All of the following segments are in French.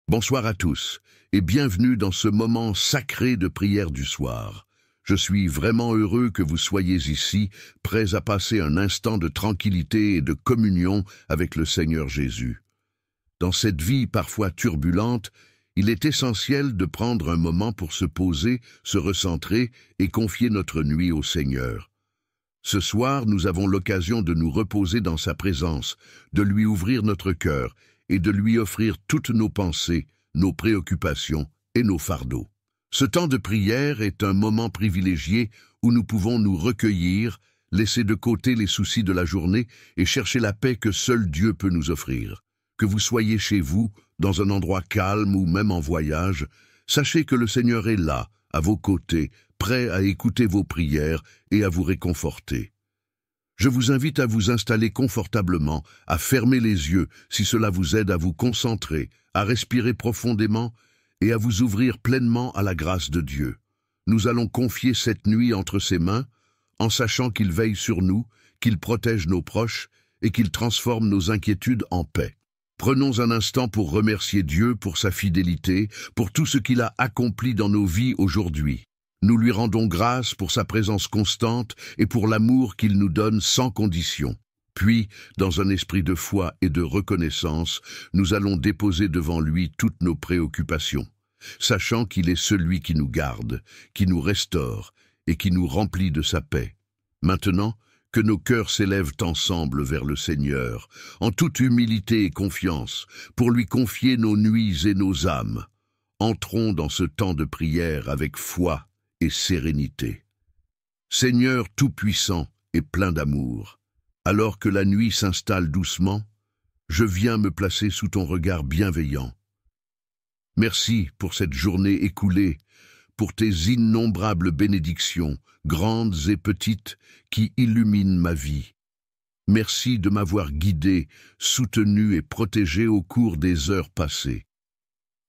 Bonsoir à tous et bienvenue dans ce moment sacré de prière du soir. Je suis vraiment heureux que vous soyez ici, prêts à passer un instant de tranquillité et de communion avec le Seigneur Jésus. Dans cette vie parfois turbulente, il est essentiel de prendre un moment pour se poser, se recentrer et confier notre nuit au Seigneur. Ce soir, nous avons l'occasion de nous reposer dans sa présence, de lui ouvrir notre cœur et de lui offrir toutes nos pensées, nos préoccupations et nos fardeaux. Ce temps de prière est un moment privilégié où nous pouvons nous recueillir, laisser de côté les soucis de la journée et chercher la paix que seul Dieu peut nous offrir. Que vous soyez chez vous, dans un endroit calme ou même en voyage, sachez que le Seigneur est là, à vos côtés, prêt à écouter vos prières et à vous réconforter. Je vous invite à vous installer confortablement, à fermer les yeux si cela vous aide à vous concentrer, à respirer profondément et à vous ouvrir pleinement à la grâce de Dieu. Nous allons confier cette nuit entre ses mains, en sachant qu'il veille sur nous, qu'il protège nos proches et qu'il transforme nos inquiétudes en paix. Prenons un instant pour remercier Dieu pour sa fidélité, pour tout ce qu'il a accompli dans nos vies aujourd'hui. Nous lui rendons grâce pour sa présence constante et pour l'amour qu'il nous donne sans condition. Puis, dans un esprit de foi et de reconnaissance, nous allons déposer devant lui toutes nos préoccupations, sachant qu'il est celui qui nous garde, qui nous restaure et qui nous remplit de sa paix. Maintenant, que nos cœurs s'élèvent ensemble vers le Seigneur, en toute humilité et confiance, pour lui confier nos nuits et nos âmes. Entrons dans ce temps de prière avec foi et sérénité. Seigneur tout-puissant et plein d'amour, alors que la nuit s'installe doucement, je viens me placer sous ton regard bienveillant. Merci pour cette journée écoulée, pour tes innombrables bénédictions, grandes et petites, qui illuminent ma vie. Merci de m'avoir guidé, soutenu et protégé au cours des heures passées.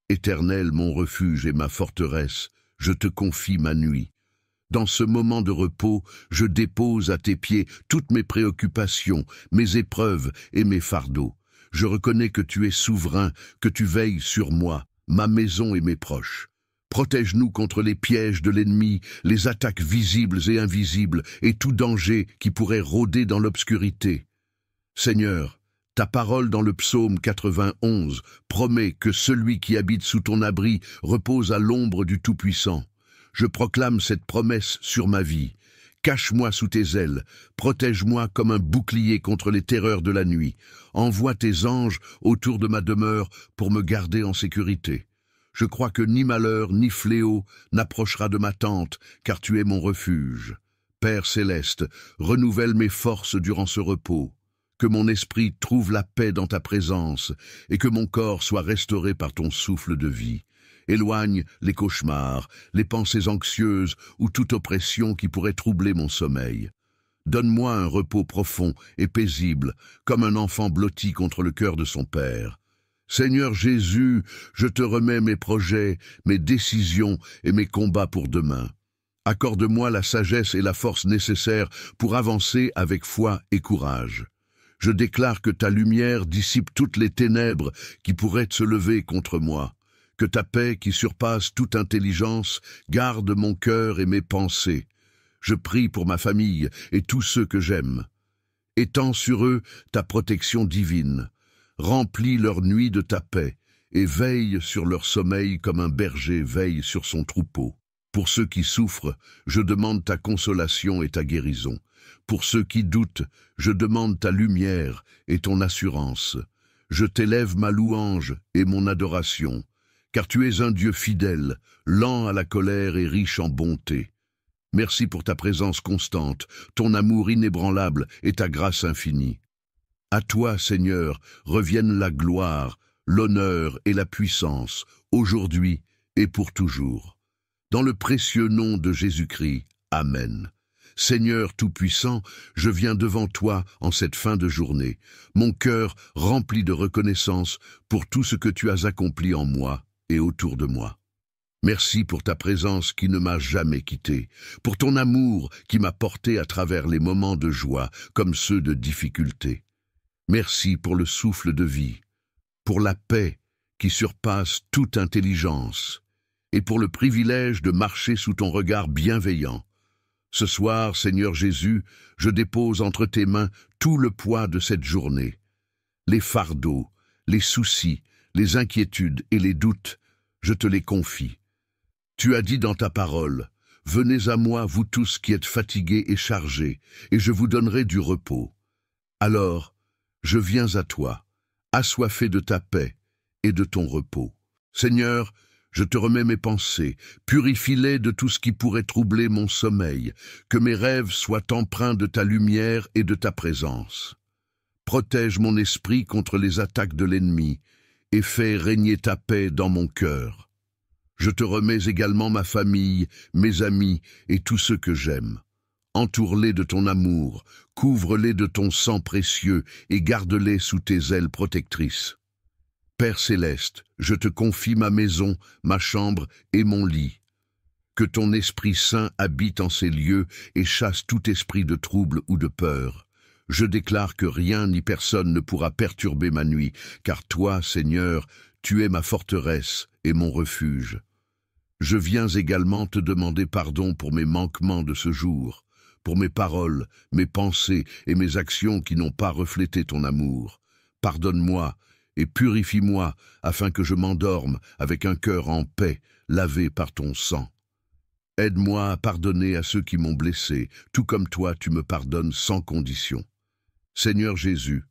Éternel, mon refuge et ma forteresse, je te confie ma nuit. Dans ce moment de repos, je dépose à tes pieds toutes mes préoccupations, mes épreuves et mes fardeaux. Je reconnais que tu es souverain, que tu veilles sur moi, ma maison et mes proches. Protège-nous contre les pièges de l'ennemi, les attaques visibles et invisibles, et tout danger qui pourrait rôder dans l'obscurité. Seigneur, ta parole dans le psaume 91 promet que celui qui habite sous ton abri repose à l'ombre du Tout-Puissant. Je proclame cette promesse sur ma vie. Cache-moi sous tes ailes, protège-moi comme un bouclier contre les terreurs de la nuit. Envoie tes anges autour de ma demeure pour me garder en sécurité. Je crois que ni malheur ni fléau n'approchera de ma tente, car tu es mon refuge. Père céleste, renouvelle mes forces durant ce repos. Que mon esprit trouve la paix dans ta présence et que mon corps soit restauré par ton souffle de vie. Éloigne les cauchemars, les pensées anxieuses ou toute oppression qui pourrait troubler mon sommeil. Donne-moi un repos profond et paisible, comme un enfant blotti contre le cœur de son père. Seigneur Jésus, je te remets mes projets, mes décisions et mes combats pour demain. Accorde-moi la sagesse et la force nécessaires pour avancer avec foi et courage. Je déclare que ta lumière dissipe toutes les ténèbres qui pourraient se lever contre moi. Que ta paix qui surpasse toute intelligence garde mon cœur et mes pensées. Je prie pour ma famille et tous ceux que j'aime. Étends sur eux ta protection divine. Remplis leur nuit de ta paix et veille sur leur sommeil comme un berger veille sur son troupeau. Pour ceux qui souffrent, je demande ta consolation et ta guérison. Pour ceux qui doutent, je demande ta lumière et ton assurance. Je t'élève ma louange et mon adoration, car tu es un Dieu fidèle, lent à la colère et riche en bonté. Merci pour ta présence constante, ton amour inébranlable et ta grâce infinie. À toi, Seigneur, reviennent la gloire, l'honneur et la puissance, aujourd'hui et pour toujours. Dans le précieux nom de Jésus-Christ, Amen. Seigneur Tout-Puissant, je viens devant toi en cette fin de journée, mon cœur rempli de reconnaissance pour tout ce que tu as accompli en moi et autour de moi. Merci pour ta présence qui ne m'a jamais quitté, pour ton amour qui m'a porté à travers les moments de joie comme ceux de difficulté. Merci pour le souffle de vie, pour la paix qui surpasse toute intelligence, et pour le privilège de marcher sous ton regard bienveillant. Ce soir, Seigneur Jésus, je dépose entre tes mains tout le poids de cette journée. Les fardeaux, les soucis, les inquiétudes et les doutes, je te les confie. Tu as dit dans ta parole, « Venez à moi, vous tous qui êtes fatigués et chargés, et je vous donnerai du repos. » Alors, je viens à toi, assoiffé de ta paix et de ton repos. Seigneur, je te remets mes pensées, purifie-les de tout ce qui pourrait troubler mon sommeil, que mes rêves soient empreints de ta lumière et de ta présence. Protège mon esprit contre les attaques de l'ennemi et fais régner ta paix dans mon cœur. Je te remets également ma famille, mes amis et tous ceux que j'aime. Entoure-les de ton amour, couvre-les de ton sang précieux et garde-les sous tes ailes protectrices. Père céleste, je te confie ma maison, ma chambre et mon lit. Que ton Esprit Saint habite en ces lieux et chasse tout esprit de trouble ou de peur. Je déclare que rien ni personne ne pourra perturber ma nuit, car toi, Seigneur, tu es ma forteresse et mon refuge. Je viens également te demander pardon pour mes manquements de ce jour, pour mes paroles, mes pensées et mes actions qui n'ont pas reflété ton amour. Pardonne-moi et purifie-moi afin que je m'endorme avec un cœur en paix, lavé par ton sang. Aide-moi à pardonner à ceux qui m'ont blessé, tout comme toi tu me pardonnes sans condition. Seigneur Jésus,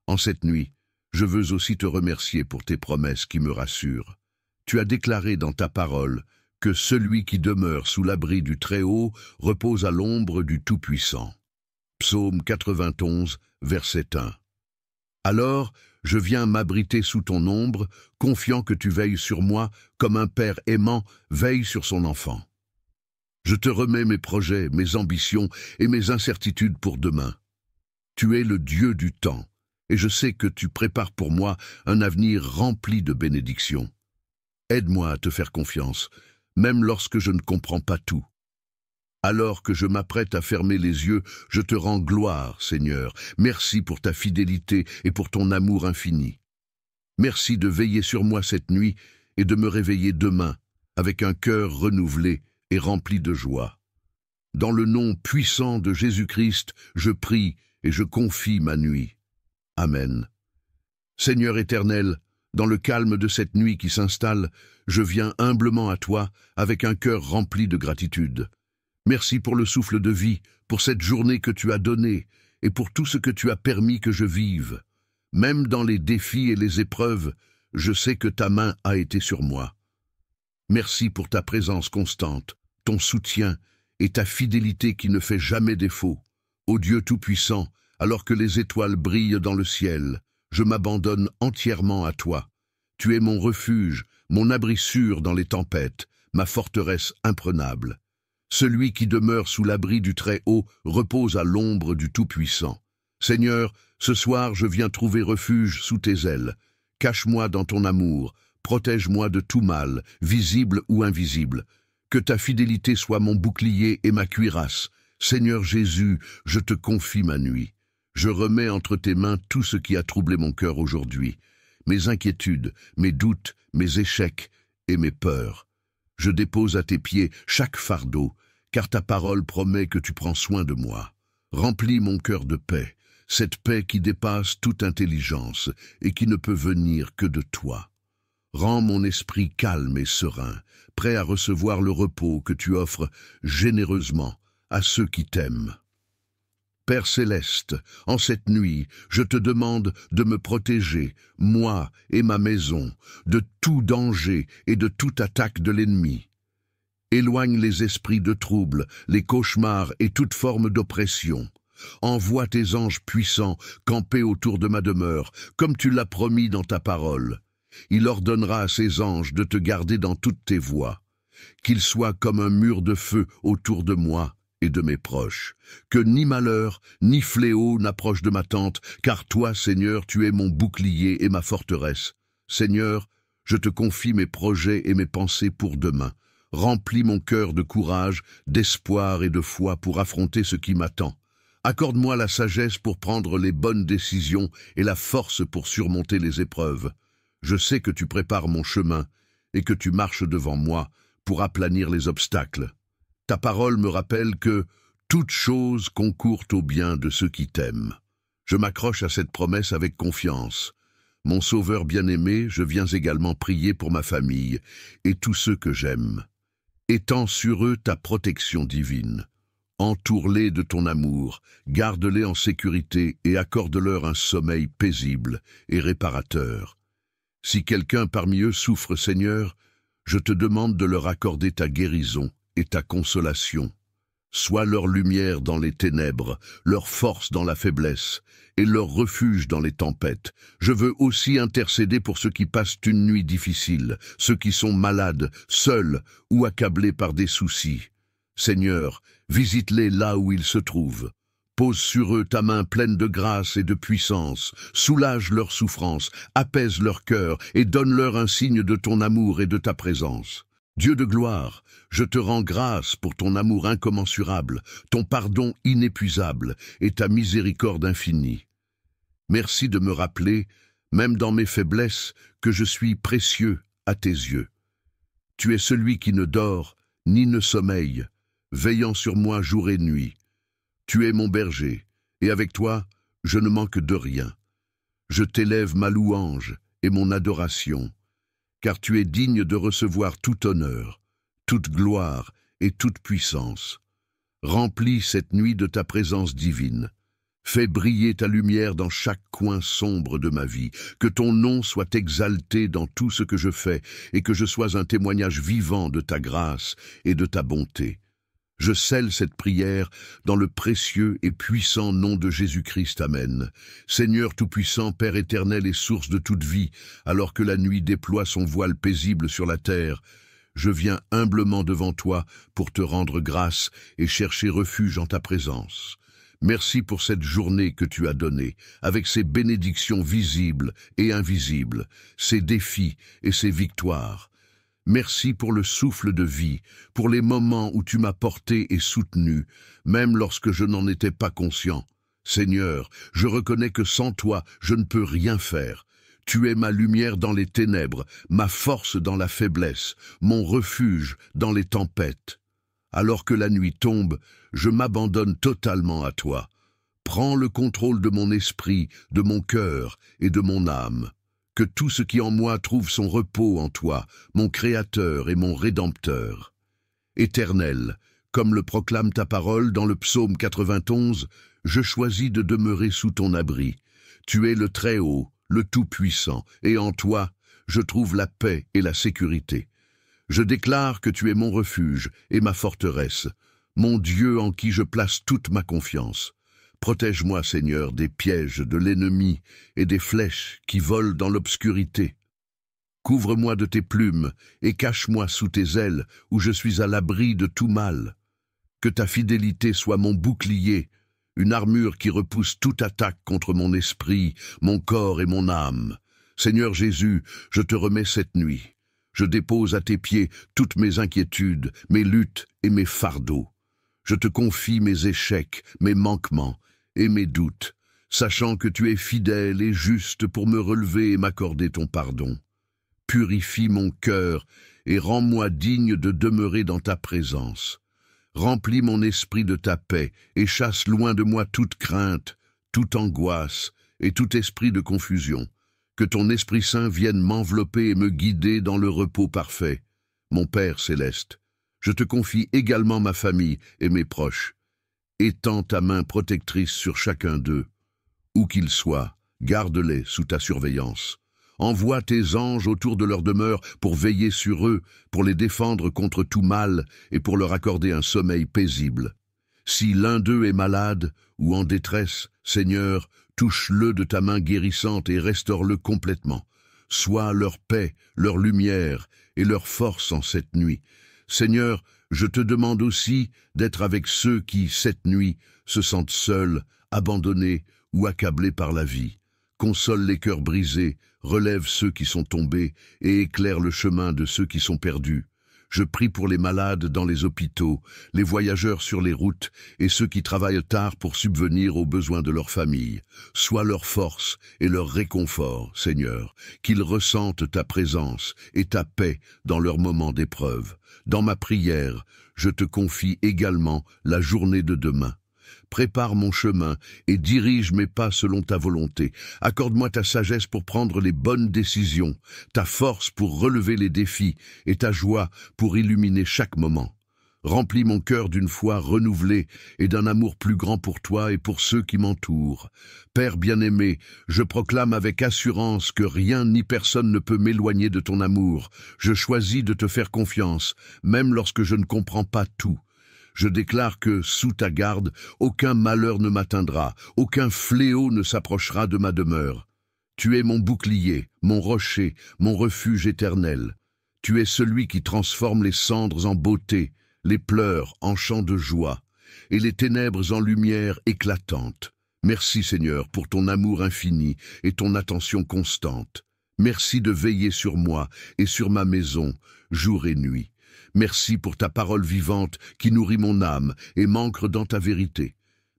en cette nuit, je veux aussi te remercier pour tes promesses qui me rassurent. Tu as déclaré dans ta parole que celui qui demeure sous l'abri du Très-Haut repose à l'ombre du Tout-Puissant. Psaume 91, verset 1. Alors, je viens m'abriter sous ton ombre, confiant que tu veilles sur moi comme un père aimant veille sur son enfant. Je te remets mes projets, mes ambitions et mes incertitudes pour demain. Tu es le Dieu du temps, et je sais que tu prépares pour moi un avenir rempli de bénédictions. Aide-moi à te faire confiance, même lorsque je ne comprends pas tout. Alors que je m'apprête à fermer les yeux, je te rends gloire, Seigneur. Merci pour ta fidélité et pour ton amour infini. Merci de veiller sur moi cette nuit et de me réveiller demain avec un cœur renouvelé et rempli de joie. Dans le nom puissant de Jésus-Christ, je prie et je confie ma nuit. Amen. Seigneur éternel, dans le calme de cette nuit qui s'installe, je viens humblement à toi avec un cœur rempli de gratitude. Merci pour le souffle de vie, pour cette journée que tu as donnée et pour tout ce que tu as permis que je vive. Même dans les défis et les épreuves, je sais que ta main a été sur moi. Merci pour ta présence constante, ton soutien et ta fidélité qui ne fait jamais défaut. Ô Dieu Tout-Puissant, alors que les étoiles brillent dans le ciel, je m'abandonne entièrement à toi. Tu es mon refuge, mon abri sûr dans les tempêtes, ma forteresse imprenable. Celui qui demeure sous l'abri du Très-Haut repose à l'ombre du Tout-Puissant. Seigneur, ce soir je viens trouver refuge sous tes ailes. Cache-moi dans ton amour, protège-moi de tout mal, visible ou invisible. Que ta fidélité soit mon bouclier et ma cuirasse. Seigneur Jésus, je te confie ma nuit. Je remets entre tes mains tout ce qui a troublé mon cœur aujourd'hui. Mes inquiétudes, mes doutes, mes échecs et mes peurs. Je dépose à tes pieds chaque fardeau, car ta parole promet que tu prends soin de moi. Remplis mon cœur de paix, cette paix qui dépasse toute intelligence et qui ne peut venir que de toi. Rends mon esprit calme et serein, prêt à recevoir le repos que tu offres généreusement à ceux qui t'aiment. Père céleste, en cette nuit, je te demande de me protéger, moi et ma maison, de tout danger et de toute attaque de l'ennemi. Éloigne les esprits de trouble, les cauchemars et toute forme d'oppression. Envoie tes anges puissants camper autour de ma demeure, comme tu l'as promis dans ta parole. Il ordonnera à ses anges de te garder dans toutes tes voies. Qu'ils soient comme un mur de feu autour de moi et de mes proches. Que ni malheur, ni fléau n'approche de ma tente, car toi, Seigneur, tu es mon bouclier et ma forteresse. Seigneur, je te confie mes projets et mes pensées pour demain. Remplis mon cœur de courage, d'espoir et de foi pour affronter ce qui m'attend. Accorde-moi la sagesse pour prendre les bonnes décisions et la force pour surmonter les épreuves. Je sais que tu prépares mon chemin et que tu marches devant moi pour aplanir les obstacles. Ta parole me rappelle que toute chose concourt au bien de ceux qui t'aiment. Je m'accroche à cette promesse avec confiance. Mon Sauveur bien-aimé, je viens également prier pour ma famille et tous ceux que j'aime. Étends sur eux ta protection divine. Entoure-les de ton amour, garde-les en sécurité et accorde-leur un sommeil paisible et réparateur. Si quelqu'un parmi eux souffre, Seigneur, je te demande de leur accorder ta guérison et ta consolation. Sois leur lumière dans les ténèbres, leur force dans la faiblesse et leur refuge dans les tempêtes. Je veux aussi intercéder pour ceux qui passent une nuit difficile, ceux qui sont malades, seuls ou accablés par des soucis. Seigneur, visite-les là où ils se trouvent. Pose sur eux ta main pleine de grâce et de puissance, soulage leurs souffrances, apaise leur cœur et donne-leur un signe de ton amour et de ta présence. Dieu de gloire, je te rends grâce pour ton amour incommensurable, ton pardon inépuisable et ta miséricorde infinie. Merci de me rappeler, même dans mes faiblesses, que je suis précieux à tes yeux. Tu es celui qui ne dort ni ne sommeille, veillant sur moi jour et nuit. Tu es mon berger, et avec toi, je ne manque de rien. Je t'élève ma louange et mon adoration, car tu es digne de recevoir tout honneur, toute gloire et toute puissance. Remplis cette nuit de ta présence divine. Fais briller ta lumière dans chaque coin sombre de ma vie, que ton nom soit exalté dans tout ce que je fais, et que je sois un témoignage vivant de ta grâce et de ta bonté. Je scelle cette prière dans le précieux et puissant nom de Jésus-Christ. Amen. Seigneur Tout-Puissant, Père éternel et source de toute vie, alors que la nuit déploie son voile paisible sur la terre, je viens humblement devant toi pour te rendre grâce et chercher refuge en ta présence. Merci pour cette journée que tu as donnée, avec ses bénédictions visibles et invisibles, ses défis et ses victoires. Merci pour le souffle de vie, pour les moments où tu m'as porté et soutenu, même lorsque je n'en étais pas conscient. Seigneur, je reconnais que sans toi, je ne peux rien faire. Tu es ma lumière dans les ténèbres, ma force dans la faiblesse, mon refuge dans les tempêtes. Alors que la nuit tombe, je m'abandonne totalement à toi. Prends le contrôle de mon esprit, de mon cœur et de mon âme. Que tout ce qui en moi trouve son repos en toi, mon Créateur et mon Rédempteur. Éternel, comme le proclame ta parole dans le psaume 91, je choisis de demeurer sous ton abri. Tu es le Très-Haut, le Tout-Puissant, et en toi, je trouve la paix et la sécurité. Je déclare que tu es mon refuge et ma forteresse, mon Dieu en qui je place toute ma confiance. Protège-moi, Seigneur, des pièges de l'ennemi et des flèches qui volent dans l'obscurité. Couvre-moi de tes plumes et cache-moi sous tes ailes où je suis à l'abri de tout mal. Que ta fidélité soit mon bouclier, une armure qui repousse toute attaque contre mon esprit, mon corps et mon âme. Seigneur Jésus, je te remets cette nuit. Je dépose à tes pieds toutes mes inquiétudes, mes luttes et mes fardeaux. Je te confie mes échecs, mes manquements et mes doutes, sachant que tu es fidèle et juste pour me relever et m'accorder ton pardon. Purifie mon cœur et rends-moi digne de demeurer dans ta présence. Remplis mon esprit de ta paix et chasse loin de moi toute crainte, toute angoisse et tout esprit de confusion. Que ton Esprit Saint vienne m'envelopper et me guider dans le repos parfait. Mon Père céleste, je te confie également ma famille et mes proches. Étends ta main protectrice sur chacun d'eux. Où qu'ils soient, garde-les sous ta surveillance. Envoie tes anges autour de leur demeure pour veiller sur eux, pour les défendre contre tout mal et pour leur accorder un sommeil paisible. Si l'un d'eux est malade ou en détresse, Seigneur, touche-le de ta main guérissante et restaure-le complètement. Sois leur paix, leur lumière et leur force en cette nuit. Seigneur, je te demande aussi d'être avec ceux qui, cette nuit, se sentent seuls, abandonnés ou accablés par la vie. Console les cœurs brisés, relève ceux qui sont tombés et éclaire le chemin de ceux qui sont perdus. Je prie pour les malades dans les hôpitaux, les voyageurs sur les routes et ceux qui travaillent tard pour subvenir aux besoins de leur famille. Sois leur force et leur réconfort, Seigneur, qu'ils ressentent ta présence et ta paix dans leurs moments d'épreuve. Dans ma prière, je te confie également la journée de demain. Prépare mon chemin et dirige mes pas selon ta volonté. Accorde-moi ta sagesse pour prendre les bonnes décisions, ta force pour relever les défis et ta joie pour illuminer chaque moment. Remplis mon cœur d'une foi renouvelée et d'un amour plus grand pour toi et pour ceux qui m'entourent. Père bien-aimé, je proclame avec assurance que rien ni personne ne peut m'éloigner de ton amour. Je choisis de te faire confiance, même lorsque je ne comprends pas tout. Je déclare que, sous ta garde, aucun malheur ne m'atteindra, aucun fléau ne s'approchera de ma demeure. Tu es mon bouclier, mon rocher, mon refuge éternel. Tu es celui qui transforme les cendres en beauté, les pleurs en chants de joie, et les ténèbres en lumière éclatante. Merci Seigneur pour ton amour infini et ton attention constante. Merci de veiller sur moi et sur ma maison, jour et nuit. Merci pour ta parole vivante qui nourrit mon âme et m'ancre dans ta vérité.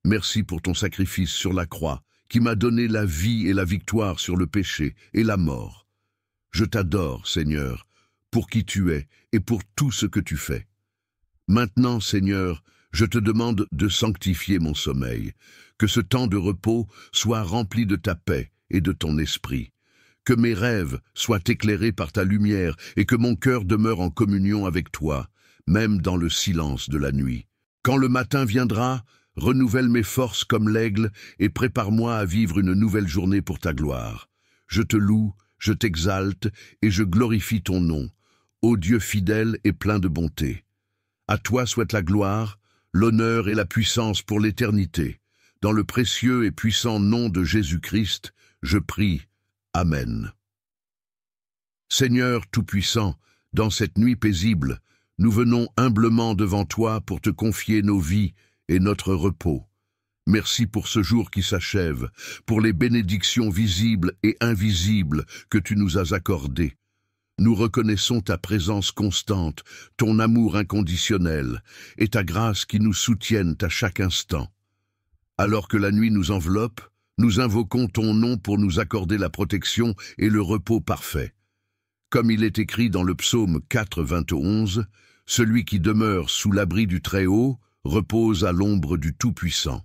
Merci pour ton sacrifice sur la croix qui m'a donné la vie et la victoire sur le péché et la mort. Je t'adore, Seigneur, pour qui tu es et pour tout ce que tu fais. Maintenant, Seigneur, je te demande de sanctifier mon sommeil, que ce temps de repos soit rempli de ta paix et de ton esprit. Que mes rêves soient éclairés par ta lumière et que mon cœur demeure en communion avec toi, même dans le silence de la nuit. Quand le matin viendra, renouvelle mes forces comme l'aigle et prépare-moi à vivre une nouvelle journée pour ta gloire. Je te loue, je t'exalte et je glorifie ton nom, ô Dieu fidèle et plein de bonté. À toi soit la gloire, l'honneur et la puissance pour l'éternité. Dans le précieux et puissant nom de Jésus-Christ, je prie. Amen. Seigneur Tout-Puissant, dans cette nuit paisible, nous venons humblement devant toi pour te confier nos vies et notre repos. Merci pour ce jour qui s'achève, pour les bénédictions visibles et invisibles que tu nous as accordées. Nous reconnaissons ta présence constante, ton amour inconditionnel et ta grâce qui nous soutiennent à chaque instant. Alors que la nuit nous enveloppe, nous invoquons ton nom pour nous accorder la protection et le repos parfait. Comme il est écrit dans le psaume 4, 21, « Celui qui demeure sous l'abri du Très-Haut repose à l'ombre du Tout-Puissant. »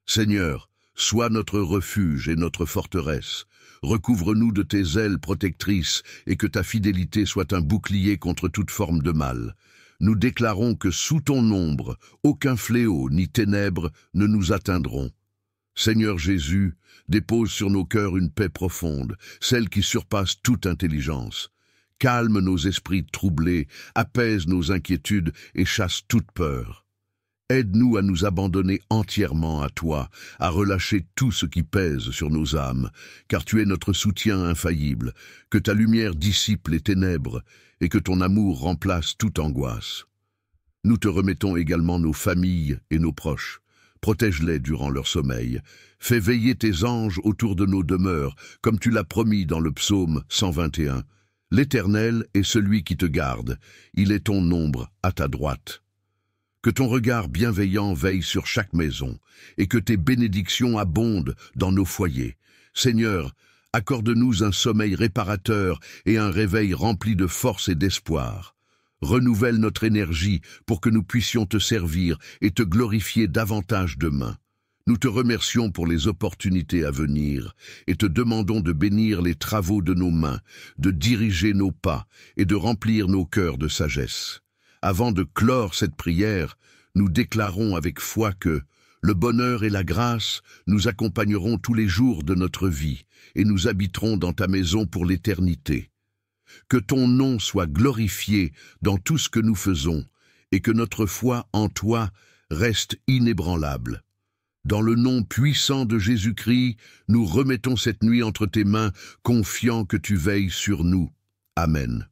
Seigneur, sois notre refuge et notre forteresse. Recouvre-nous de tes ailes protectrices et que ta fidélité soit un bouclier contre toute forme de mal. Nous déclarons que sous ton ombre, aucun fléau ni ténèbres ne nous atteindront. Seigneur Jésus, dépose sur nos cœurs une paix profonde, celle qui surpasse toute intelligence. Calme nos esprits troublés, apaise nos inquiétudes et chasse toute peur. Aide-nous à nous abandonner entièrement à toi, à relâcher tout ce qui pèse sur nos âmes, car tu es notre soutien infaillible, que ta lumière dissipe les ténèbres et que ton amour remplace toute angoisse. Nous te remettons également nos familles et nos proches. Protège-les durant leur sommeil. Fais veiller tes anges autour de nos demeures, comme tu l'as promis dans le psaume 121. L'Éternel est celui qui te garde. Il est ton ombre à ta droite. Que ton regard bienveillant veille sur chaque maison, et que tes bénédictions abondent dans nos foyers. Seigneur, accorde-nous un sommeil réparateur et un réveil rempli de force et d'espoir. Renouvelle notre énergie pour que nous puissions te servir et te glorifier davantage demain. Nous te remercions pour les opportunités à venir et te demandons de bénir les travaux de nos mains, de diriger nos pas et de remplir nos cœurs de sagesse. Avant de clore cette prière, nous déclarons avec foi que le bonheur et la grâce nous accompagneront tous les jours de notre vie et nous habiterons dans ta maison pour l'éternité. Que ton nom soit glorifié dans tout ce que nous faisons et que notre foi en toi reste inébranlable. Dans le nom puissant de Jésus-Christ, nous remettons cette nuit entre tes mains, confiants que tu veilles sur nous. Amen.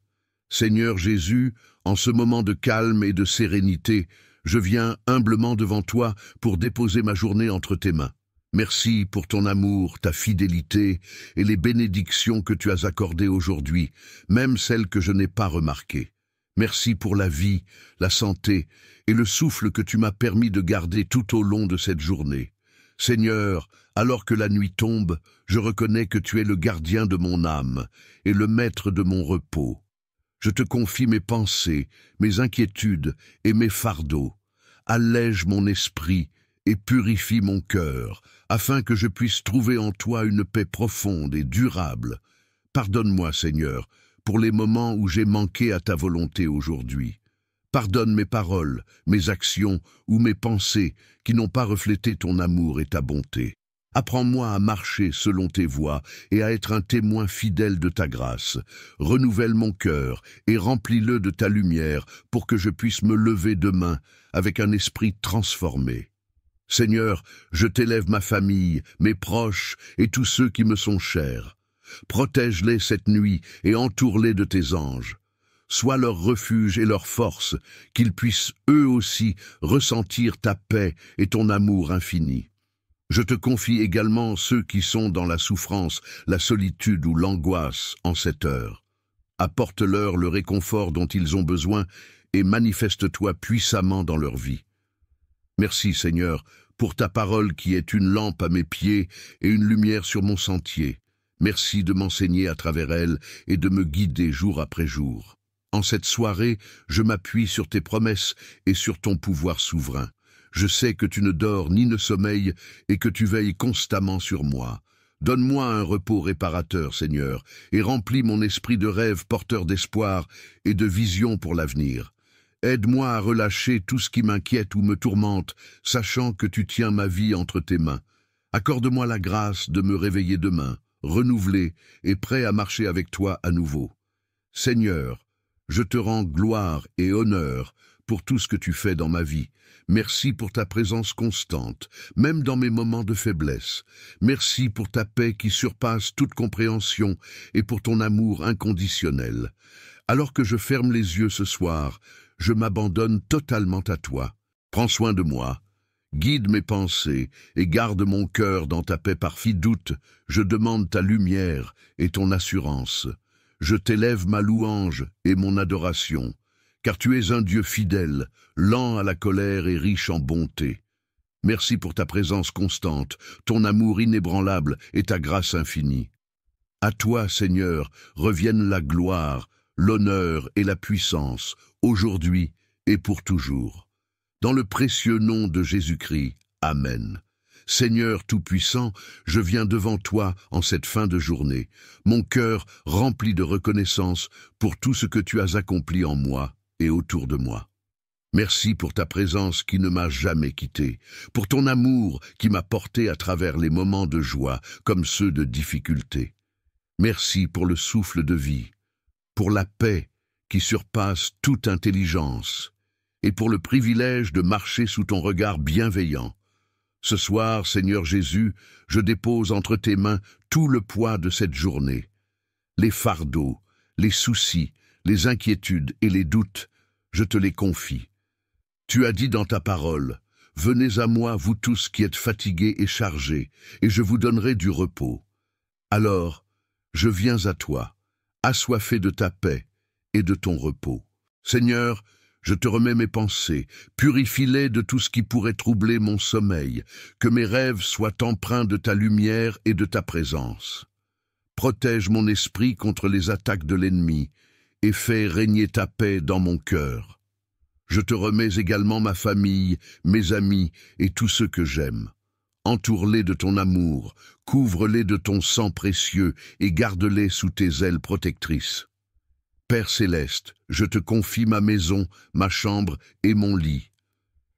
Seigneur Jésus, en ce moment de calme et de sérénité, je viens humblement devant toi pour déposer ma journée entre tes mains. Merci pour ton amour, ta fidélité et les bénédictions que tu as accordées aujourd'hui, même celles que je n'ai pas remarquées. Merci pour la vie, la santé et le souffle que tu m'as permis de garder tout au long de cette journée. Seigneur, alors que la nuit tombe, je reconnais que tu es le gardien de mon âme et le maître de mon repos. Je te confie mes pensées, mes inquiétudes et mes fardeaux. Allège mon esprit et purifie mon cœur, afin que je puisse trouver en toi une paix profonde et durable. Pardonne-moi, Seigneur, pour les moments où j'ai manqué à ta volonté aujourd'hui. Pardonne mes paroles, mes actions ou mes pensées qui n'ont pas reflété ton amour et ta bonté. Apprends-moi à marcher selon tes voies et à être un témoin fidèle de ta grâce. Renouvelle mon cœur et remplis-le de ta lumière pour que je puisse me lever demain avec un esprit transformé. Seigneur, je t'élève ma famille, mes proches et tous ceux qui me sont chers. Protège-les cette nuit et entoure-les de tes anges. Sois leur refuge et leur force, qu'ils puissent eux aussi ressentir ta paix et ton amour infini. Je te confie également ceux qui sont dans la souffrance, la solitude ou l'angoisse en cette heure. Apporte-leur le réconfort dont ils ont besoin et manifeste-toi puissamment dans leur vie. Merci Seigneur pour ta parole qui est une lampe à mes pieds et une lumière sur mon sentier. Merci de m'enseigner à travers elle et de me guider jour après jour. En cette soirée, je m'appuie sur tes promesses et sur ton pouvoir souverain. Je sais que tu ne dors ni ne sommeilles et que tu veilles constamment sur moi. Donne-moi un repos réparateur, Seigneur, et remplis mon esprit de rêves porteurs d'espoir et de visions pour l'avenir. Aide-moi à relâcher tout ce qui m'inquiète ou me tourmente, sachant que tu tiens ma vie entre tes mains. Accorde-moi la grâce de me réveiller demain, renouvelé et prêt à marcher avec toi à nouveau. Seigneur, je te rends gloire et honneur pour tout ce que tu fais dans ma vie. Merci pour ta présence constante, même dans mes moments de faiblesse. Merci pour ta paix qui surpasse toute compréhension et pour ton amour inconditionnel. Alors que je ferme les yeux ce soir, je m'abandonne totalement à toi. Prends soin de moi, guide mes pensées et garde mon cœur dans ta paix par doute. Je demande ta lumière et ton assurance. Je t'élève ma louange et mon adoration, car tu es un Dieu fidèle, lent à la colère et riche en bonté. Merci pour ta présence constante, ton amour inébranlable et ta grâce infinie. À toi, Seigneur, reviennent la gloire, l'honneur et la puissance, aujourd'hui et pour toujours. Dans le précieux nom de Jésus-Christ, Amen. Seigneur Tout-Puissant, je viens devant toi en cette fin de journée, mon cœur rempli de reconnaissance pour tout ce que tu as accompli en moi et autour de moi. Merci pour ta présence qui ne m'a jamais quitté, pour ton amour qui m'a porté à travers les moments de joie comme ceux de difficulté. Merci pour le souffle de vie, pour la paix qui surpasse toute intelligence, et pour le privilège de marcher sous ton regard bienveillant. Ce soir, Seigneur Jésus, je dépose entre tes mains tout le poids de cette journée. Les fardeaux, les soucis, les inquiétudes et les doutes, je te les confie. Tu as dit dans ta parole, « Venez à moi, vous tous qui êtes fatigués et chargés, et je vous donnerai du repos. » Alors, je viens à toi, assoiffé de ta paix et de ton repos. Seigneur, je te remets mes pensées, purifie-les de tout ce qui pourrait troubler mon sommeil, que mes rêves soient empreints de ta lumière et de ta présence. Protège mon esprit contre les attaques de l'ennemi et fais régner ta paix dans mon cœur. Je te remets également ma famille, mes amis et tous ceux que j'aime. Entoure-les de ton amour, couvre-les de ton sang précieux et garde-les sous tes ailes protectrices. Père céleste, je te confie ma maison, ma chambre et mon lit.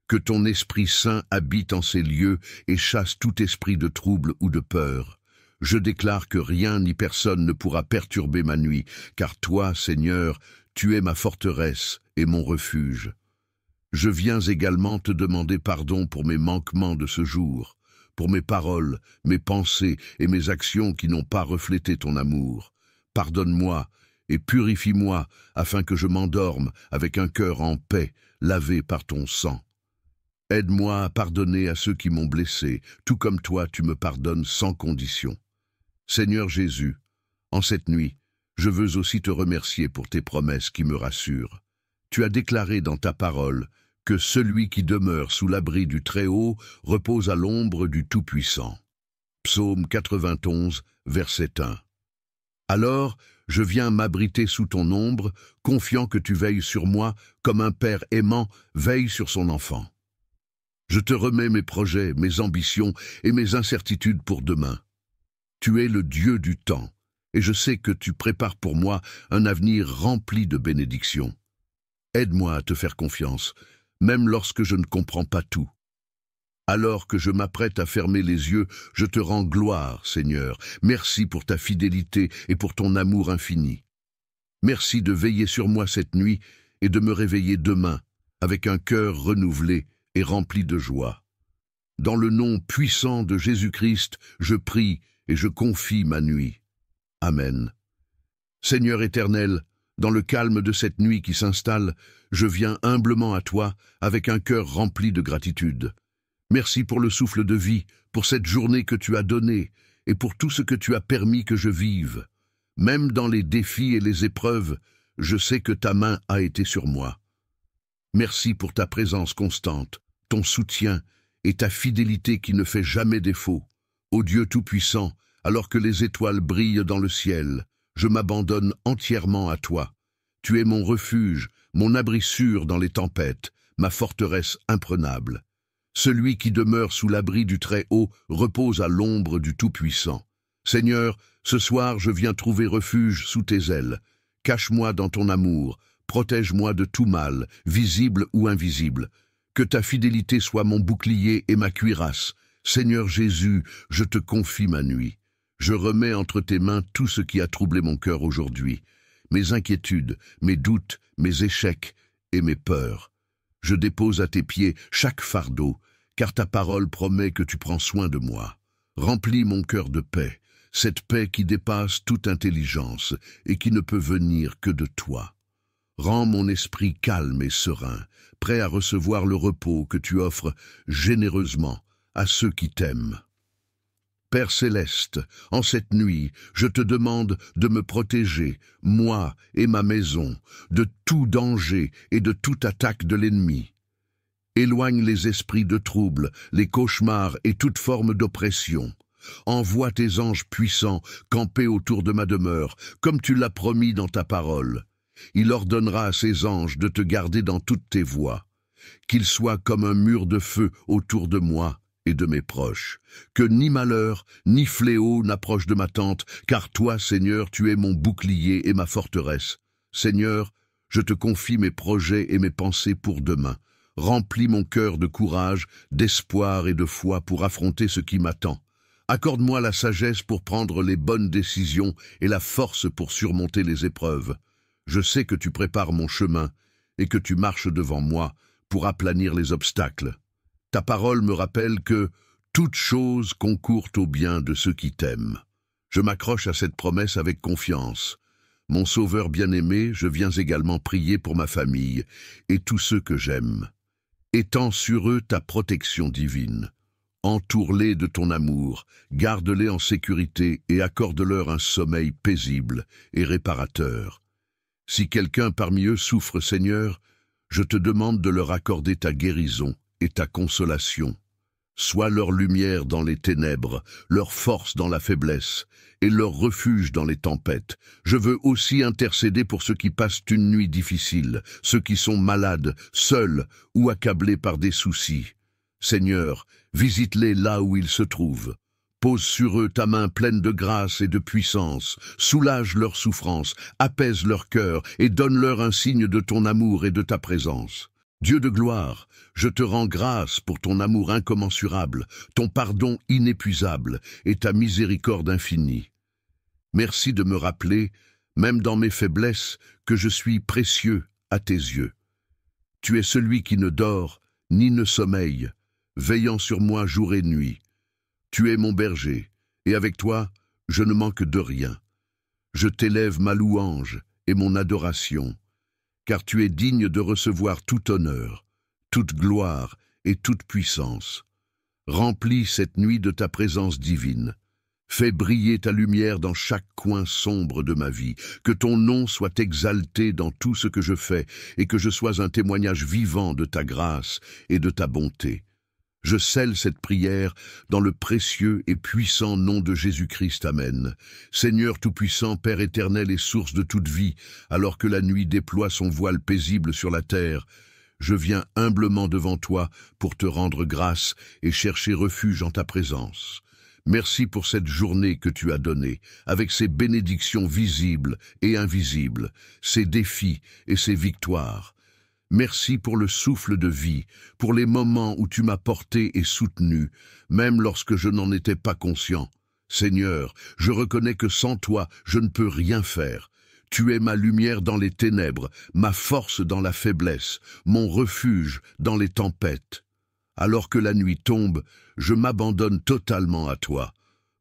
Que ton Esprit Saint habite en ces lieux et chasse tout esprit de trouble ou de peur. Je déclare que rien ni personne ne pourra perturber ma nuit, car toi, Seigneur, tu es ma forteresse et mon refuge. Je viens également te demander pardon pour mes manquements de ce jour, pour mes paroles, mes pensées et mes actions qui n'ont pas reflété ton amour. Pardonne-moi et purifie-moi afin que je m'endorme avec un cœur en paix, lavé par ton sang. Aide-moi à pardonner à ceux qui m'ont blessé, tout comme toi tu me pardonnes sans condition. Seigneur Jésus, en cette nuit, je veux aussi te remercier pour tes promesses qui me rassurent. Tu as déclaré dans ta parole que celui qui demeure sous l'abri du Très-Haut repose à l'ombre du Tout-Puissant. Psaume 91, verset 1. Alors, je viens m'abriter sous ton ombre, confiant que tu veilles sur moi comme un père aimant veille sur son enfant. Je te remets mes projets, mes ambitions et mes incertitudes pour demain. Tu es le Dieu du temps, et je sais que tu prépares pour moi un avenir rempli de bénédictions. Aide-moi à te faire confiance, même lorsque je ne comprends pas tout. Alors que je m'apprête à fermer les yeux, je te rends gloire, Seigneur. Merci pour ta fidélité et pour ton amour infini. Merci de veiller sur moi cette nuit et de me réveiller demain avec un cœur renouvelé et rempli de joie. Dans le nom puissant de Jésus-Christ, je prie et je confie ma nuit. Amen. Seigneur éternel, dans le calme de cette nuit qui s'installe, je viens humblement à toi avec un cœur rempli de gratitude. Merci pour le souffle de vie, pour cette journée que tu as donnée et pour tout ce que tu as permis que je vive. Même dans les défis et les épreuves, je sais que ta main a été sur moi. Merci pour ta présence constante, ton soutien et ta fidélité qui ne fait jamais défaut. Ô Dieu Tout-Puissant, alors que les étoiles brillent dans le ciel, je m'abandonne entièrement à toi. Tu es mon refuge, mon abri sûr dans les tempêtes, ma forteresse imprenable. Celui qui demeure sous l'abri du Très-Haut repose à l'ombre du Tout-Puissant. Seigneur, ce soir je viens trouver refuge sous tes ailes. Cache-moi dans ton amour, protège-moi de tout mal, visible ou invisible. Que ta fidélité soit mon bouclier et ma cuirasse. Seigneur Jésus, je te confie ma nuit. Je remets entre tes mains tout ce qui a troublé mon cœur aujourd'hui. Mes inquiétudes, mes doutes, mes échecs et mes peurs. Je dépose à tes pieds chaque fardeau, car ta parole promet que tu prends soin de moi. Remplis mon cœur de paix, cette paix qui dépasse toute intelligence et qui ne peut venir que de toi. Rends mon esprit calme et serein, prêt à recevoir le repos que tu offres généreusement à ceux qui t'aiment. Père céleste, en cette nuit, je te demande de me protéger, moi et ma maison, de tout danger et de toute attaque de l'ennemi. Éloigne les esprits de trouble, les cauchemars et toute forme d'oppression. Envoie tes anges puissants camper autour de ma demeure, comme tu l'as promis dans ta parole. Il ordonnera à ses anges de te garder dans toutes tes voies. Qu'ils soient comme un mur de feu autour de moi et de mes proches. Que ni malheur, ni fléau n'approche de ma tente, car toi, Seigneur, tu es mon bouclier et ma forteresse. Seigneur, je te confie mes projets et mes pensées pour demain. Remplis mon cœur de courage, d'espoir et de foi pour affronter ce qui m'attend. Accorde-moi la sagesse pour prendre les bonnes décisions et la force pour surmonter les épreuves. Je sais que tu prépares mon chemin et que tu marches devant moi pour aplanir les obstacles. Ta parole me rappelle que toute chose concourt au bien de ceux qui t'aiment. Je m'accroche à cette promesse avec confiance. Mon Sauveur bien-aimé, je viens également prier pour ma famille et tous ceux que j'aime. Étends sur eux ta protection divine. Entoure-les de ton amour, garde-les en sécurité et accorde-leur un sommeil paisible et réparateur. Si quelqu'un parmi eux souffre, Seigneur, je te demande de leur accorder ta guérison et ta consolation. Sois leur lumière dans les ténèbres, leur force dans la faiblesse et leur refuge dans les tempêtes. Je veux aussi intercéder pour ceux qui passent une nuit difficile, ceux qui sont malades, seuls ou accablés par des soucis. Seigneur, visite-les là où ils se trouvent. Pose sur eux ta main pleine de grâce et de puissance, soulage leurs souffrances, apaise leur cœur et donne-leur un signe de ton amour et de ta présence. Dieu de gloire, je te rends grâce pour ton amour incommensurable, ton pardon inépuisable et ta miséricorde infinie. Merci de me rappeler, même dans mes faiblesses, que je suis précieux à tes yeux. Tu es celui qui ne dort ni ne sommeille, veillant sur moi jour et nuit. Tu es mon berger, et avec toi, je ne manque de rien. Je t'élève ma louange et mon adoration, car tu es digne de recevoir tout honneur, toute gloire et toute puissance. Remplis cette nuit de ta présence divine. Fais briller ta lumière dans chaque coin sombre de ma vie, que ton nom soit exalté dans tout ce que je fais, et que je sois un témoignage vivant de ta grâce et de ta bonté. Je scelle cette prière dans le précieux et puissant nom de Jésus-Christ. Amen. Seigneur Tout-Puissant, Père éternel et source de toute vie, alors que la nuit déploie son voile paisible sur la terre, je viens humblement devant toi pour te rendre grâce et chercher refuge en ta présence. Merci pour cette journée que tu as donnée, avec ses bénédictions visibles et invisibles, ses défis et ses victoires. Merci pour le souffle de vie, pour les moments où tu m'as porté et soutenu, même lorsque je n'en étais pas conscient. Seigneur, je reconnais que sans toi, je ne peux rien faire. Tu es ma lumière dans les ténèbres, ma force dans la faiblesse, mon refuge dans les tempêtes. Alors que la nuit tombe, je m'abandonne totalement à toi.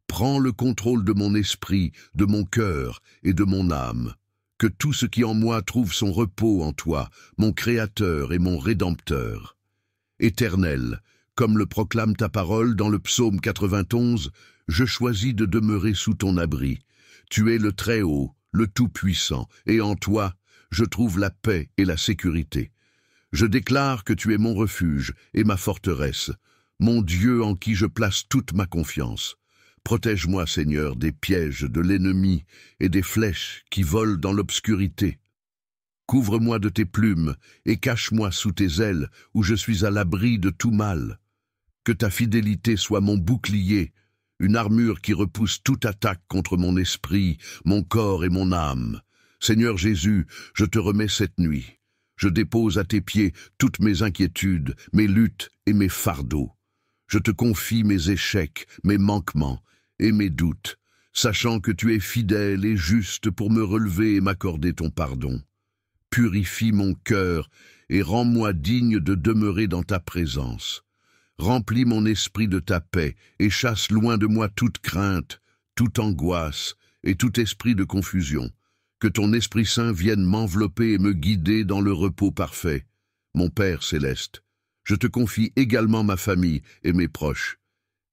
Prends le contrôle de mon esprit, de mon cœur et de mon âme. Que tout ce qui en moi trouve son repos en toi, mon Créateur et mon Rédempteur. Éternel, comme le proclame ta parole dans le psaume 91, je choisis de demeurer sous ton abri. Tu es le Très-Haut, le Tout-Puissant, et en toi, je trouve la paix et la sécurité. Je déclare que tu es mon refuge et ma forteresse, mon Dieu en qui je place toute ma confiance. Protège-moi, Seigneur, des pièges de l'ennemi et des flèches qui volent dans l'obscurité. Couvre-moi de tes plumes et cache-moi sous tes ailes où je suis à l'abri de tout mal. Que ta fidélité soit mon bouclier, une armure qui repousse toute attaque contre mon esprit, mon corps et mon âme. Seigneur Jésus, je te remets cette nuit. Je dépose à tes pieds toutes mes inquiétudes, mes luttes et mes fardeaux. Je te confie mes échecs, mes manquements et mes doutes, sachant que tu es fidèle et juste pour me relever et m'accorder ton pardon. Purifie mon cœur et rends-moi digne de demeurer dans ta présence. Remplis mon esprit de ta paix et chasse loin de moi toute crainte, toute angoisse et tout esprit de confusion. Que ton Esprit Saint vienne m'envelopper et me guider dans le repos parfait. Mon Père céleste, je te confie également ma famille et mes proches.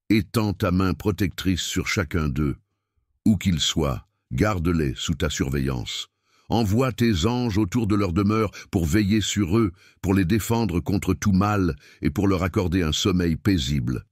Étends ta main protectrice sur chacun d'eux. Où qu'ils soient, garde-les sous ta surveillance. Envoie tes anges autour de leur demeure pour veiller sur eux, pour les défendre contre tout mal et pour leur accorder un sommeil paisible.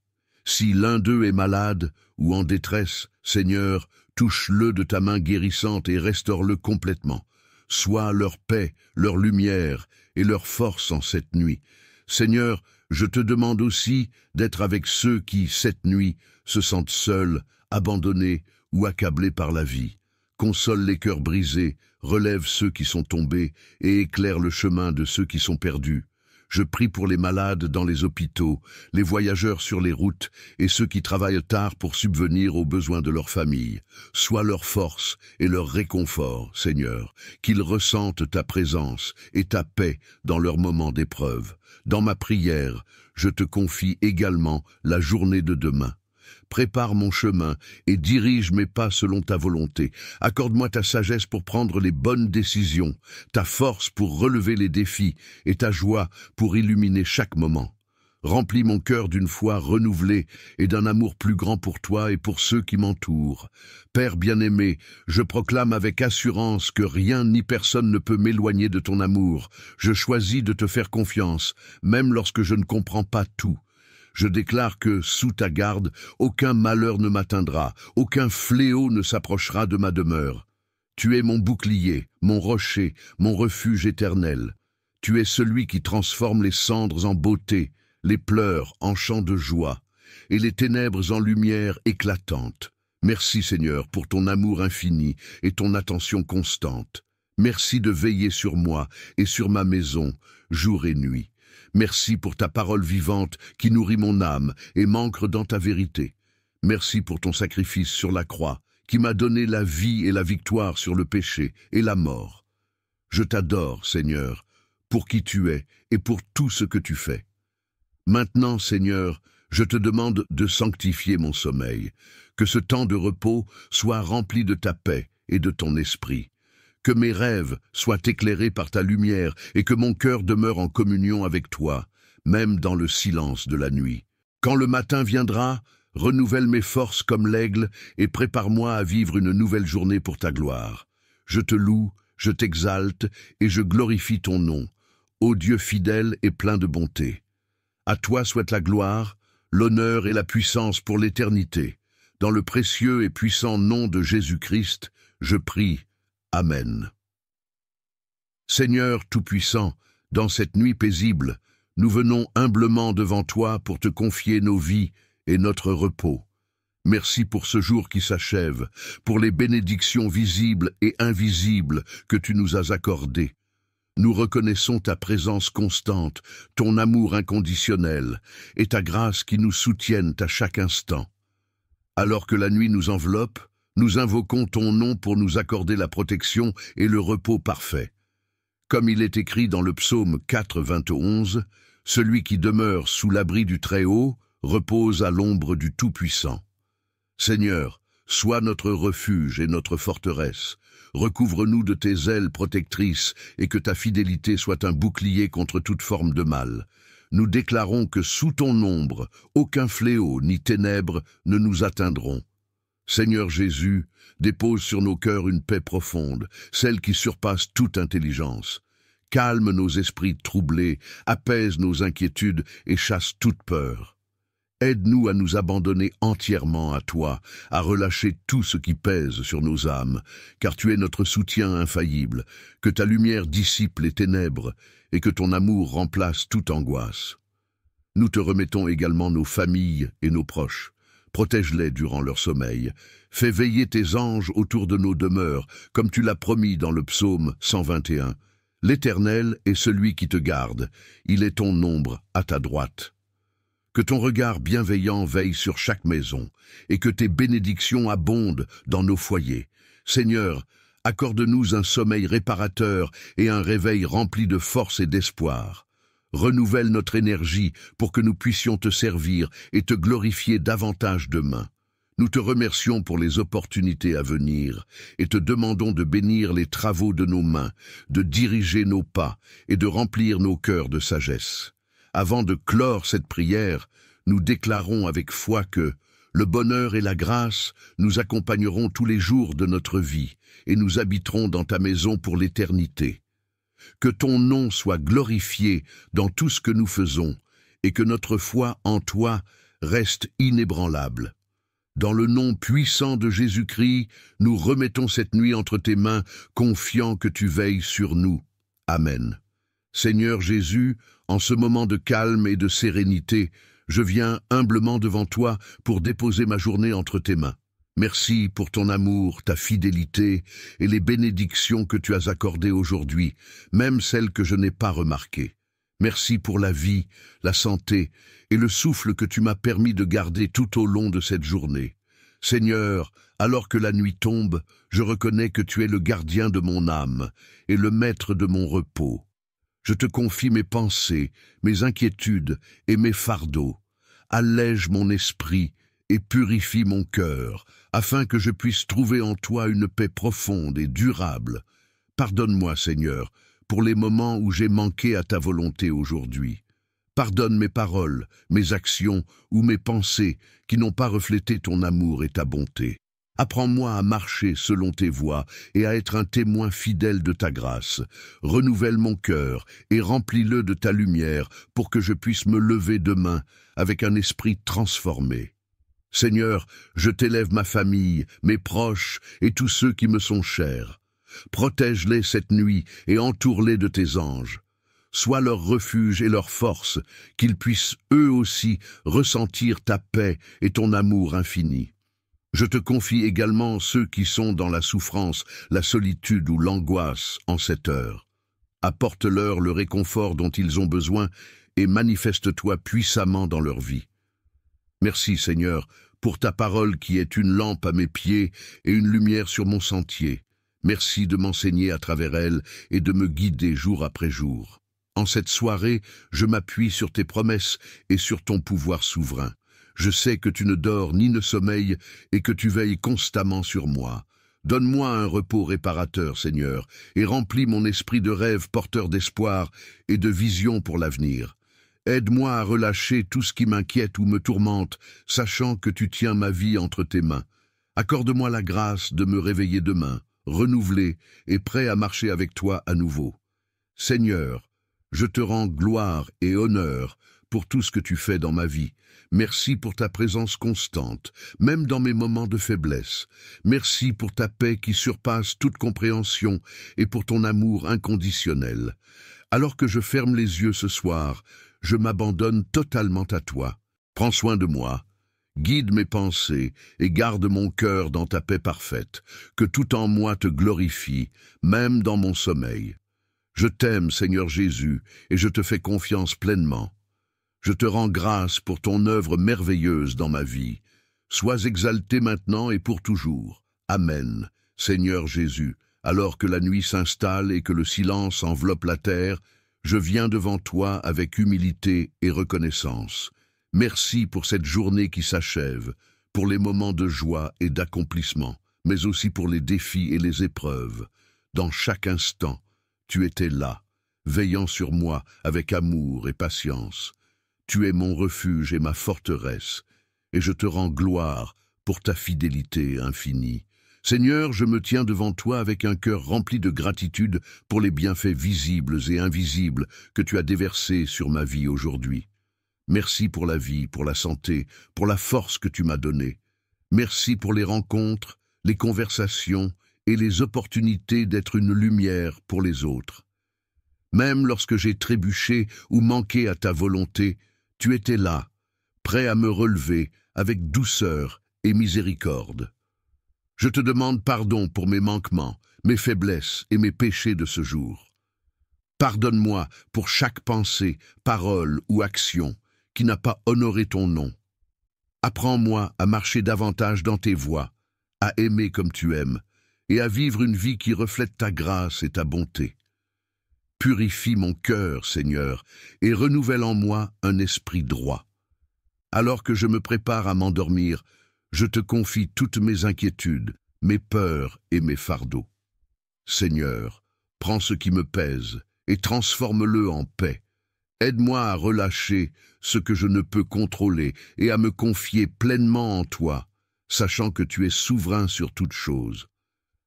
Si l'un d'eux est malade ou en détresse, Seigneur, touche-le de ta main guérissante et restaure-le complètement. Sois leur paix, leur lumière et leur force en cette nuit. Seigneur, je te demande aussi d'être avec ceux qui, cette nuit, se sentent seuls, abandonnés ou accablés par la vie. Console les cœurs brisés, relève ceux qui sont tombés et éclaire le chemin de ceux qui sont perdus. Je prie pour les malades dans les hôpitaux, les voyageurs sur les routes et ceux qui travaillent tard pour subvenir aux besoins de leur famille. Sois leur force et leur réconfort, Seigneur, qu'ils ressentent ta présence et ta paix dans leurs moments d'épreuve. Dans ma prière, je te confie également la journée de demain. Prépare mon chemin et dirige mes pas selon ta volonté. Accorde-moi ta sagesse pour prendre les bonnes décisions, ta force pour relever les défis et ta joie pour illuminer chaque moment. Remplis mon cœur d'une foi renouvelée et d'un amour plus grand pour toi et pour ceux qui m'entourent. Père bien-aimé, je proclame avec assurance que rien ni personne ne peut m'éloigner de ton amour. Je choisis de te faire confiance, même lorsque je ne comprends pas tout. Je déclare que, sous ta garde, aucun malheur ne m'atteindra, aucun fléau ne s'approchera de ma demeure. Tu es mon bouclier, mon rocher, mon refuge éternel. Tu es celui qui transforme les cendres en beauté, les pleurs en chants de joie, et les ténèbres en lumière éclatante. Merci Seigneur pour ton amour infini et ton attention constante. Merci de veiller sur moi et sur ma maison, jour et nuit. Merci pour ta parole vivante qui nourrit mon âme et m'ancre dans ta vérité. Merci pour ton sacrifice sur la croix qui m'a donné la vie et la victoire sur le péché et la mort. Je t'adore, Seigneur, pour qui tu es et pour tout ce que tu fais. Maintenant, Seigneur, je te demande de sanctifier mon sommeil, que ce temps de repos soit rempli de ta paix et de ton esprit. Que mes rêves soient éclairés par ta lumière et que mon cœur demeure en communion avec toi, même dans le silence de la nuit. Quand le matin viendra, Renouvelle mes forces comme l'aigle et prépare-moi à vivre une nouvelle journée pour ta gloire. Je te loue, je t'exalte et je glorifie ton nom, ô Dieu fidèle et plein de bonté. À toi soit la gloire, l'honneur et la puissance pour l'éternité. Dans le précieux et puissant nom de Jésus-Christ, je prie. Amen. Seigneur Tout-Puissant, dans cette nuit paisible, nous venons humblement devant toi pour te confier nos vies et notre repos. Merci pour ce jour qui s'achève, pour les bénédictions visibles et invisibles que tu nous as accordées. Nous reconnaissons ta présence constante, ton amour inconditionnel et ta grâce qui nous soutiennent à chaque instant. Alors que la nuit nous enveloppe, nous invoquons ton nom pour nous accorder la protection et le repos parfait. Comme il est écrit dans le psaume 4, 21, « Celui qui demeure sous l'abri du Très-Haut repose à l'ombre du Tout-Puissant. » Seigneur, sois notre refuge et notre forteresse. Recouvre-nous de tes ailes protectrices et que ta fidélité soit un bouclier contre toute forme de mal. Nous déclarons que sous ton ombre, aucun fléau ni ténèbres ne nous atteindront. Seigneur Jésus, dépose sur nos cœurs une paix profonde, celle qui surpasse toute intelligence. Calme nos esprits troublés, apaise nos inquiétudes et chasse toute peur. Aide-nous à nous abandonner entièrement à toi, à relâcher tout ce qui pèse sur nos âmes, car tu es notre soutien infaillible, que ta lumière dissipe les ténèbres et que ton amour remplace toute angoisse. Nous te remettons également nos familles et nos proches. Protège-les durant leur sommeil. Fais veiller tes anges autour de nos demeures, comme tu l'as promis dans le psaume 121. L'Éternel est celui qui te garde. Il est ton ombre à ta droite. Que ton regard bienveillant veille sur chaque maison, et que tes bénédictions abondent dans nos foyers. Seigneur, accorde-nous un sommeil réparateur et un réveil rempli de force et d'espoir. Renouvelle notre énergie pour que nous puissions te servir et te glorifier davantage demain. Nous te remercions pour les opportunités à venir et te demandons de bénir les travaux de nos mains, de diriger nos pas et de remplir nos cœurs de sagesse. Avant de clore cette prière, nous déclarons avec foi que le bonheur et la grâce nous accompagneront tous les jours de notre vie et nous habiterons dans ta maison pour l'éternité. Que ton nom soit glorifié dans tout ce que nous faisons et que notre foi en toi reste inébranlable. Dans le nom puissant de Jésus-Christ, nous remettons cette nuit entre tes mains, confiants que tu veilles sur nous. Amen. Seigneur Jésus, en ce moment de calme et de sérénité, je viens humblement devant toi pour déposer ma journée entre tes mains. Merci pour ton amour, ta fidélité et les bénédictions que tu as accordées aujourd'hui, même celles que je n'ai pas remarquées. Merci pour la vie, la santé et le souffle que tu m'as permis de garder tout au long de cette journée. Seigneur, alors que la nuit tombe, je reconnais que tu es le gardien de mon âme et le maître de mon repos. Je te confie mes pensées, mes inquiétudes et mes fardeaux. Allège mon esprit et purifie mon cœur, afin que je puisse trouver en toi une paix profonde et durable. Pardonne-moi, Seigneur, pour les moments où j'ai manqué à ta volonté aujourd'hui. Pardonne mes paroles, mes actions ou mes pensées qui n'ont pas reflété ton amour et ta bonté. Apprends-moi à marcher selon tes voies et à être un témoin fidèle de ta grâce. Renouvelle mon cœur et remplis-le de ta lumière pour que je puisse me lever demain avec un esprit transformé. Seigneur, je t'élève ma famille, mes proches et tous ceux qui me sont chers. Protège-les cette nuit et entoure-les de tes anges. Sois leur refuge et leur force, qu'ils puissent eux aussi ressentir ta paix et ton amour infini. Je te confie également ceux qui sont dans la souffrance, la solitude ou l'angoisse en cette heure. Apporte-leur le réconfort dont ils ont besoin et manifeste-toi puissamment dans leur vie. Merci Seigneur pour ta parole qui est une lampe à mes pieds et une lumière sur mon sentier. Merci de m'enseigner à travers elle et de me guider jour après jour. En cette soirée, je m'appuie sur tes promesses et sur ton pouvoir souverain. Je sais que tu ne dors ni ne sommeilles et que tu veilles constamment sur moi. Donne-moi un repos réparateur, Seigneur, et remplis mon esprit de rêves porteurs d'espoir et de visions pour l'avenir. Aide-moi à relâcher tout ce qui m'inquiète ou me tourmente, sachant que tu tiens ma vie entre tes mains. Accorde-moi la grâce de me réveiller demain, renouvelé et prêt à marcher avec toi à nouveau. Seigneur, je te rends gloire et honneur pour tout ce que tu fais dans ma vie. Merci pour ta présence constante, même dans mes moments de faiblesse. Merci pour ta paix qui surpasse toute compréhension et pour ton amour inconditionnel. Alors que je ferme les yeux ce soir, je m'abandonne totalement à toi. Prends soin de moi, guide mes pensées et garde mon cœur dans ta paix parfaite, que tout en moi te glorifie, même dans mon sommeil. Je t'aime, Seigneur Jésus, et je te fais confiance pleinement. Je te rends grâce pour ton œuvre merveilleuse dans ma vie. Sois exalté maintenant et pour toujours. Amen. Seigneur Jésus, alors que la nuit s'installe et que le silence enveloppe la terre, je viens devant toi avec humilité et reconnaissance. Merci pour cette journée qui s'achève, pour les moments de joie et d'accomplissement, mais aussi pour les défis et les épreuves. Dans chaque instant, tu étais là, veillant sur moi avec amour et patience. Tu es mon refuge et ma forteresse, et je te rends gloire pour ta fidélité infinie. Seigneur, je me tiens devant toi avec un cœur rempli de gratitude pour les bienfaits visibles et invisibles que tu as déversés sur ma vie aujourd'hui. Merci pour la vie, pour la santé, pour la force que tu m'as donnée. Merci pour les rencontres, les conversations et les opportunités d'être une lumière pour les autres. Même lorsque j'ai trébuché ou manqué à ta volonté, tu étais là, prêt à me relever avec douceur et miséricorde. Je te demande pardon pour mes manquements, mes faiblesses et mes péchés de ce jour. Pardonne-moi pour chaque pensée, parole ou action qui n'a pas honoré ton nom. Apprends-moi à marcher davantage dans tes voies, à aimer comme tu aimes, et à vivre une vie qui reflète ta grâce et ta bonté. Purifie mon cœur, Seigneur, et renouvelle en moi un esprit droit. Alors que je me prépare à m'endormir, je te confie toutes mes inquiétudes, mes peurs et mes fardeaux. Seigneur, prends ce qui me pèse et transforme-le en paix. Aide-moi à relâcher ce que je ne peux contrôler et à me confier pleinement en toi, sachant que tu es souverain sur toutes choses.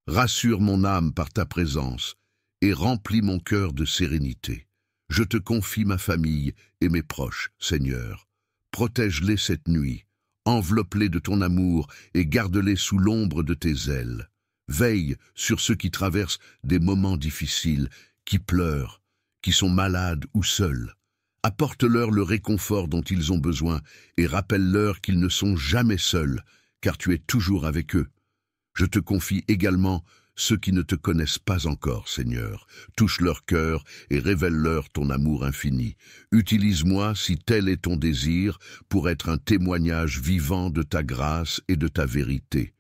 Rassure mon âme par ta présence et remplis mon cœur de sérénité. Je te confie ma famille et mes proches, Seigneur. Protège-les cette nuit, enveloppe-les de ton amour et garde-les sous l'ombre de tes ailes. Veille sur ceux qui traversent des moments difficiles, qui pleurent, qui sont malades ou seuls. Apporte-leur le réconfort dont ils ont besoin et rappelle-leur qu'ils ne sont jamais seuls, car tu es toujours avec eux. Je te confie également ceux qui ne te connaissent pas encore, Seigneur. Touche leur cœur et révèle-leur ton amour infini. Utilise-moi, si tel est ton désir, pour être un témoignage vivant de ta grâce et de ta vérité.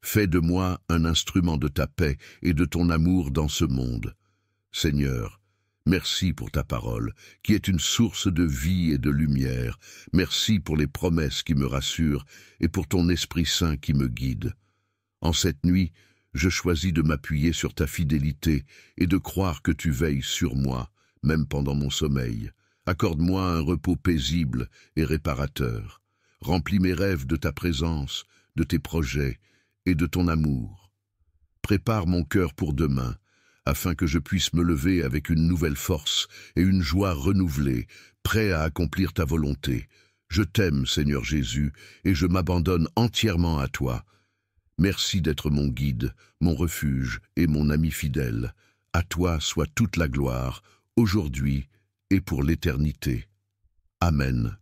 Fais de moi un instrument de ta paix et de ton amour dans ce monde. Seigneur, merci pour ta parole, qui est une source de vie et de lumière. Merci pour les promesses qui me rassurent et pour ton Esprit Saint qui me guide. En cette nuit, je choisis de m'appuyer sur ta fidélité et de croire que tu veilles sur moi, même pendant mon sommeil. Accorde-moi un repos paisible et réparateur. Remplis mes rêves de ta présence, de tes projets et de ton amour. Prépare mon cœur pour demain, afin que je puisse me lever avec une nouvelle force et une joie renouvelée, prêt à accomplir ta volonté. Je t'aime, Seigneur Jésus, et je m'abandonne entièrement à toi. Merci d'être mon guide, mon refuge et mon ami fidèle. À toi soit toute la gloire, aujourd'hui et pour l'éternité. Amen.